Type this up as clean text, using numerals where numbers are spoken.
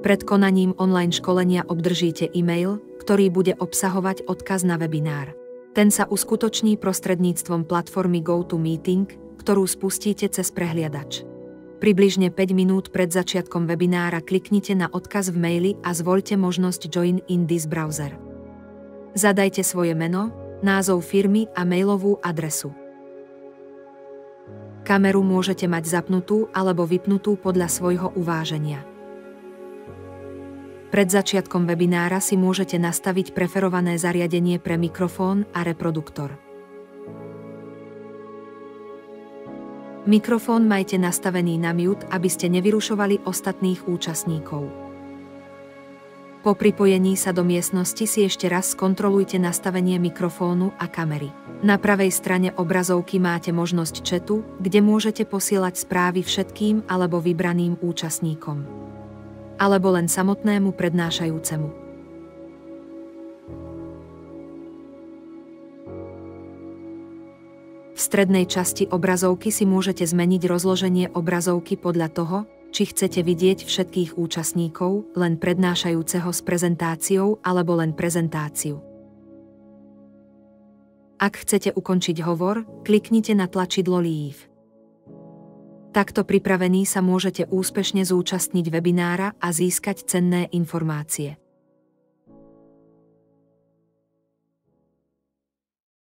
Pred konaním online školenia obdržíte e-mail, ktorý bude obsahovať odkaz na webinár. Ten sa uskutoční prostredníctvom platformy GoToMeeting, ktorú spustíte cez prehliadač. Približne 5 minút pred začiatkom webinára kliknite na odkaz v maili a zvoľte možnosť Join in this browser. Zadajte svoje meno, názov firmy a mailovú adresu. Kameru môžete mať zapnutú alebo vypnutú podľa svojho uváženia. Pred začiatkom webinára si môžete nastaviť preferované zariadenie pre mikrofón a reproduktor. Mikrofón majte nastavený na mute, aby ste nevyrušovali ostatných účastníkov. Po pripojení sa do miestnosti si ešte raz skontrolujte nastavenie mikrofónu a kamery. Na pravej strane obrazovky máte možnosť chatu, kde môžete posielať správy všetkým alebo vybraným účastníkom. Alebo len samotnému prednášajúcemu. V strednej časti obrazovky si môžete zmeniť rozloženie obrazovky podľa toho, či chcete vidieť všetkých účastníkov, len prednášajúceho s prezentáciou alebo len prezentáciu. Ak chcete ukončiť hovor, kliknite na tlačidlo Leave. Takto pripravení sa môžete úspešne zúčastniť webinára a získať cenné informácie.